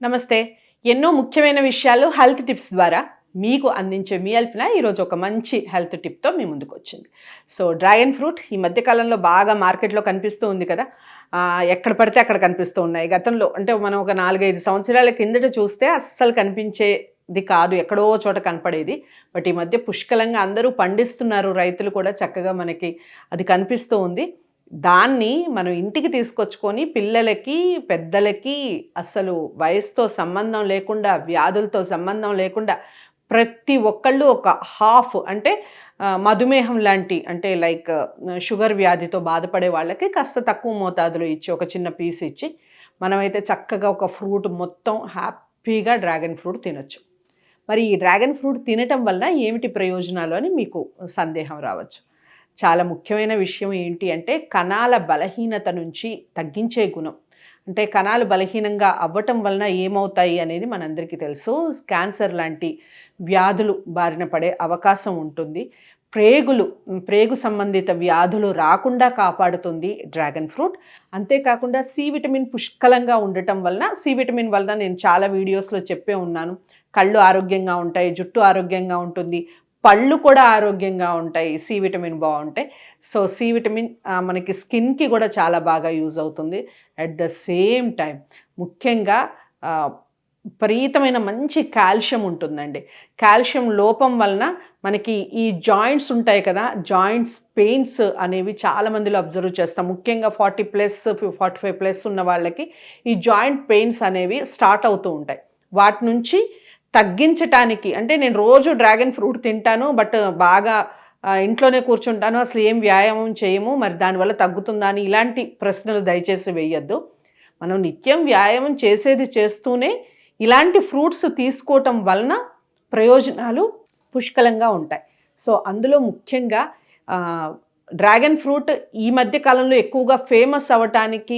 నమస్తే. ఎన్నో ముఖ్యమైన విషయాలు హెల్త్ టిప్స్ ద్వారా మీకు అందించే మీ అల్పిన ఈరోజు ఒక మంచి హెల్త్ టిప్‌తో మీ ముందుకొచ్చింది. సో, డ్రాగన్ ఫ్రూట్ ఈ మధ్య కాలంలో బాగా మార్కెట్‌లో కనిపిస్తూ ఉంది కదా! ఎక్కడ పడితే అక్కడ కనిపిస్తూ ఉన్నాయి. గతంలో అంటే మనం ఒక 4, 5 సంవత్సరాల కిందట చూస్తే అస్సలు కనిపించేది కాదు. ఎక్కడో చోట కనపడేది. బట్ ఈ మధ్య పుష్కలంగా అందరూ పండిస్తున్నారు. రైతులు కూడా చక్కగా మనకి అది కనిపిస్తూ ఉంది. దాన్ని మనం ఇంటికి తీసుకొచ్చుకొని పిల్లలకి, పెద్దలకి అసలు వయసుతో సంబంధం లేకుండా, వ్యాధులతో సంబంధం లేకుండా ప్రతి ఒక్కళ్ళు ఒక హాఫ్ అంటే మధుమేహం లాంటి అంటే లైక్ షుగర్ వ్యాధితో బాధపడే వాళ్ళకి కాస్త తక్కువ మోతాదులో ఇచ్చి ఒక చిన్న పీస్ ఇచ్చి మనమైతే చక్కగా ఒక ఫ్రూట్ మొత్తం హ్యాపీగా డ్రాగన్ ఫ్రూట్ తినొచ్చు. మరి ఈ డ్రాగన్ ఫ్రూట్ తినటం వల్ల ఏమిటి ప్రయోజనాలు అని మీకు సందేహం రావచ్చు. చాలా ముఖ్యమైన విషయం ఏంటి అంటే కణాల బలహీనత నుంచి తగ్గించే గుణం. అంటే కణాలు బలహీనంగా అవ్వటం వలన ఏమవుతాయి అనేది మనందరికీ తెలుసు. క్యాన్సర్ లాంటి వ్యాధులు బారిన పడే అవకాశం ఉంటుంది. ప్రేగు సంబంధిత వ్యాధులు రాకుండా కాపాడుతుంది డ్రాగన్ ఫ్రూట్. అంతేకాకుండా సి విటమిన్ పుష్కలంగా ఉండటం వలన సి విటమిన్ వలన నేను చాలా వీడియోస్లో చెప్పే ఉన్నాను. కళ్ళు ఆరోగ్యంగా ఉంటాయి, జుట్టు ఆరోగ్యంగా ఉంటుంది, పళ్ళు కూడా ఆరోగ్యంగా ఉంటాయి సి విటమిన్ బాగుంటాయి. సో సి విటమిన్ మనకి స్కిన్కి కూడా చాలా బాగా యూజ్ అవుతుంది. అట్ ద సేమ్ టైం ముఖ్యంగా విపరీతమైన మంచి కాల్షియం ఉంటుందండి. కాల్షియం లోపం వలన మనకి ఈ జాయింట్స్ ఉంటాయి కదా, జాయింట్స్ పెయిన్స్ అనేవి చాలామందిలో అబ్జర్వ్ చేస్తాం. ముఖ్యంగా 40+ 45+ ఉన్న వాళ్ళకి ఈ జాయింట్ పెయిన్స్ అనేవి స్టార్ట్ అవుతూ ఉంటాయి. వాటి నుంచి తగ్గించటానికి అంటే నేను రోజు డ్రాగన్ ఫ్రూట్ తింటాను బట్ బాగా ఇంట్లోనే కూర్చుంటాను, అసలు ఏం వ్యాయామం చేయము, మరి దానివల్ల తగ్గుతుందా అని ఇలాంటి ప్రశ్నలు దయచేసి వేయద్దు. మనం నిత్యం వ్యాయామం చేస్తూనే ఇలాంటి ఫ్రూట్స్ తీసుకోవటం వలన ప్రయోజనాలు పుష్కలంగా ఉంటాయి. సో అందులో ముఖ్యంగా డ్రాగన్ ఫ్రూట్ ఈ మధ్య కాలంలో ఎక్కువగా ఫేమస్ అవ్వటానికి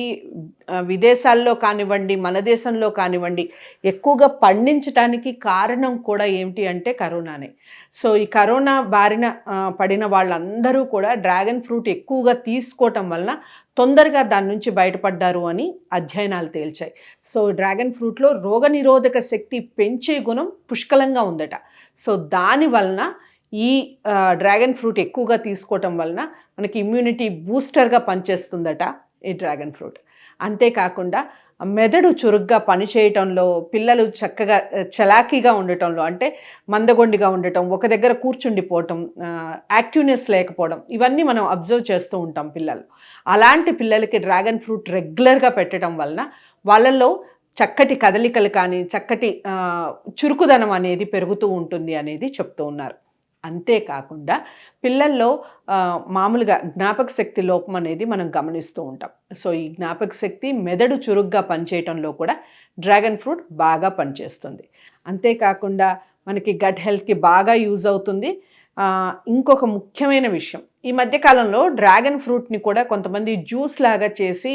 విదేశాల్లో కానివ్వండి, మన దేశంలో కానివ్వండి ఎక్కువగా పండించటానికి కారణం కూడా ఏమిటి అంటే కరోనానే. సో ఈ కరోనా బారిన పడిన వాళ్ళందరూ కూడా డ్రాగన్ ఫ్రూట్ ఎక్కువగా తీసుకోవటం వలన తొందరగా దాని నుంచి బయటపడ్డారు అని అధ్యయనాలు తేల్చాయి. సో డ్రాగన్ ఫ్రూట్లో రోగనిరోధక శక్తి పెంచే గుణం పుష్కలంగా ఉందట. సో దాని వలన ఈ డ్రాగన్ ఫ్రూట్ ఎక్కువగా తీసుకోవటం వలన మనకి ఇమ్యూనిటీ బూస్టర్గా పనిచేస్తుందట ఈ డ్రాగన్ ఫ్రూట్. అంతేకాకుండా మెదడు చురుగ్గా పనిచేయటంలో, పిల్లలు చక్కగా చలాకీగా ఉండటంలో అంటే మందగొండిగా ఉండటం, ఒక దగ్గర కూర్చుండిపోవటం, యాక్టివ్నెస్ లేకపోవడం, ఇవన్నీ మనం అబ్జర్వ్ చేస్తూ ఉంటాం పిల్లలు. అలాంటి పిల్లలకి డ్రాగన్ ఫ్రూట్ రెగ్యులర్గా పెట్టడం వలన వాళ్ళల్లో చక్కటి కదలికలు కానీ చక్కటి చురుకుదనం అనేది పెరుగుతూ ఉంటుంది అనేది చెప్తూ ఉన్నారు. అంతేకాకుండా పిల్లల్లో మామూలుగా జ్ఞాపక శక్తి లోపం అనేది మనం గమనిస్తూ ఉంటాం. సో ఈ జ్ఞాపక శక్తి, మెదడు చురుగ్గా పనిచేయటంలో కూడా డ్రాగన్ ఫ్రూట్ బాగా పనిచేస్తుంది. అంతేకాకుండా మనకి గట్ హెల్త్కి బాగా యూజ్ అవుతుంది. ఇంకొక ముఖ్యమైన విషయం, ఈ మధ్యకాలంలో డ్రాగన్ ఫ్రూట్ని కూడా కొంతమంది జ్యూస్ లాగా చేసి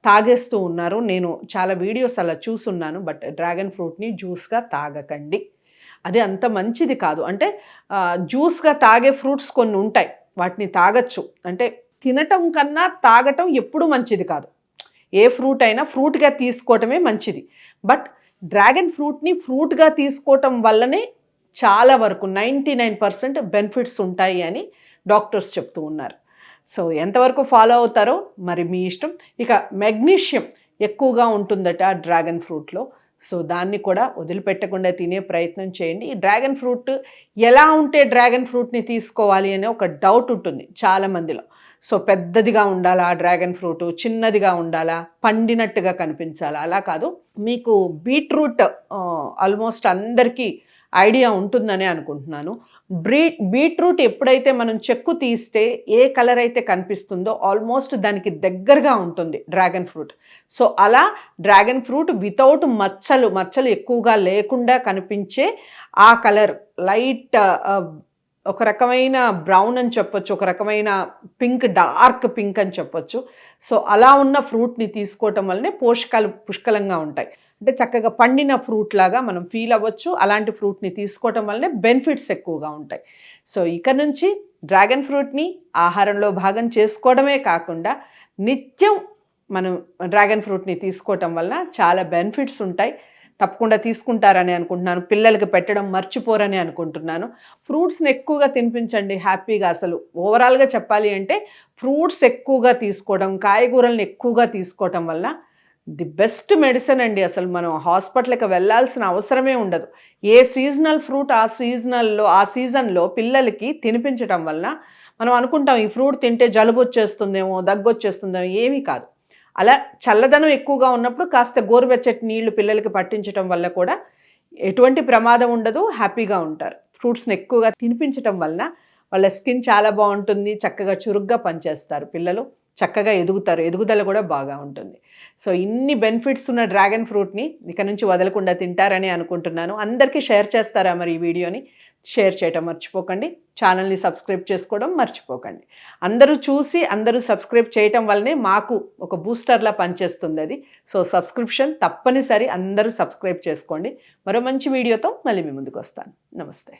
తాగేస్తూ ఉన్నారు. నేను చాలా వీడియోస్ అలా చూసున్నాను. బట్ డ్రాగన్ ఫ్రూట్ని జ్యూస్గా తాగకండి, అది అంత మంచిది కాదు. అంటే జ్యూస్గా తాగే ఫ్రూట్స్ కొన్ని ఉంటాయి, వాటిని తాగొచ్చు. అంటే తినటం కన్నా తాగటం ఎప్పుడూ మంచిది కాదు. ఏ ఫ్రూట్ అయినా ఫ్రూట్గా తీసుకోవటమే మంచిది. బట్ డ్రాగన్ ఫ్రూట్ని ఫ్రూట్గా తీసుకోవటం వల్లనే చాలా వరకు 99% బెనిఫిట్స్ ఉంటాయి అని డాక్టర్స్ చెప్తూ ఉన్నారు. సో ఎంతవరకు ఫాలో అవుతారో మరి మీ ఇష్టం. ఇక మెగ్నీషియం ఎక్కువగా ఉంటుందట డ్రాగన్ ఫ్రూట్లో. సో దాన్ని కూడా వదిలిపెట్టకుండా తినే ప్రయత్నం చేయండి. ఈ డ్రాగన్ ఫ్రూట్ ఎలా ఉంటే డ్రాగన్ ఫ్రూట్ని తీసుకోవాలి అనే ఒక డౌట్ ఉంటుంది చాలామందిలో. సో పెద్దదిగా ఉండాలా డ్రాగన్ ఫ్రూట్, చిన్నదిగా ఉండాలా, పండినట్టుగా కనిపించాలా? అలా కాదు. మీకు బీట్రూట్ ఆల్మోస్ట్ అందరికీ ఐడియా ఉంటుందనే అనుకుంటున్నాను. బీట్రూట్ ఎప్పుడైతే మనం చెక్కు తీస్తే ఏ కలర్ అయితే కనిపిస్తుందో ఆల్మోస్ట్ దానికి దగ్గరగా ఉంటుంది డ్రాగన్ ఫ్రూట్. సో అలా డ్రాగన్ ఫ్రూట్ వితౌట్ మచ్చలు ఎక్కువగా లేకుండా కనిపించే ఆ కలర్ లైట్ ఒక రకమైన బ్రౌన్ అని చెప్పొచ్చు, ఒక రకమైన పింక్, డార్క్ పింక్ అని చెప్పొచ్చు. సో అలా ఉన్న ఫ్రూట్ని తీసుకోవటం వల్లనే పోషకాలు పుష్కలంగా ఉంటాయి. అంటే చక్కగా పండిన ఫ్రూట్ లాగా మనం ఫీల్ అవ్వచ్చు. అలాంటి ఫ్రూట్ని తీసుకోవటం వల్లనే బెనిఫిట్స్ ఎక్కువగా ఉంటాయి. సో ఇక నుంచి డ్రాగన్ ఫ్రూట్ని ఆహారంలో భాగం చేసుకోవడమే కాకుండా నిత్యం మనం డ్రాగన్ ఫ్రూట్ని తీసుకోవటం వల్ల చాలా బెనిఫిట్స్ ఉంటాయి. తప్పకుండా తీసుకుంటారని అనుకుంటున్నాను. పిల్లలకి పెట్టడం మర్చిపోరని అనుకుంటున్నాను. ఫ్రూట్స్ని ఎక్కువగా తినిపించండి హ్యాపీగా. అసలు ఓవరాల్గా చెప్పాలి అంటే ఫ్రూట్స్ ఎక్కువగా తీసుకోవడం, కాయగూరలను ఎక్కువగా తీసుకోవటం వల్ల ది బెస్ట్ మెడిసిన్ అండి. అసలు మనం హాస్పిటల్కి వెళ్ళాల్సిన అవసరమే ఉండదు. ఏ సీజనల్ ఫ్రూట్ ఆ సీజన్లో పిల్లలకి తినిపించడం వల్ల మనం అనుకుంటాం ఈ ఫ్రూట్ తింటే జలుబు వచ్చేస్తుందేమో, దగ్గు వచ్చేస్తుందేమో. ఏమీ కాదు. అలా చల్లదనం ఎక్కువగా ఉన్నప్పుడు కాస్త గోరువెచ్చటి నీళ్లు పిల్లలకి పట్టించడం వల్ల కూడా ఎటువంటి ప్రమాదం ఉండదు, హ్యాపీగా ఉంటారు. ఫ్రూట్స్ని ఎక్కువగా తినిపించడం వలన వాళ్ళ స్కిన్ చాలా బాగుంటుంది, చక్కగా చురుగ్గా పనిచేస్తారు పిల్లలు, చక్కగా ఎదుగుతారు, ఎదుగుదల కూడా బాగా ఉంటుంది. సో ఇన్ని బెనిఫిట్స్ ఉన్న డ్రాగన్ ఫ్రూట్ని ఇక నుంచి వదలకుండా తింటారని అనుకుంటున్నాను. అందరికీ షేర్ చేస్తారా మరి ఈ వీడియోని? షేర్ చేయటం మర్చిపోకండి. ఛానల్ని సబ్స్క్రైబ్ చేసుకోవడం మర్చిపోకండి. అందరూ చూసి అందరూ సబ్స్క్రైబ్ చేయటం వల్లనే మాకు ఒక బూస్టర్లా పనిచేస్తుంది అది. సో సబ్స్క్రిప్షన్ తప్పనిసరి, అందరూ సబ్స్క్రైబ్ చేసుకోండి. మరో మంచి వీడియోతో మళ్ళీ మీ ముందుకు వస్తాను. నమస్తే.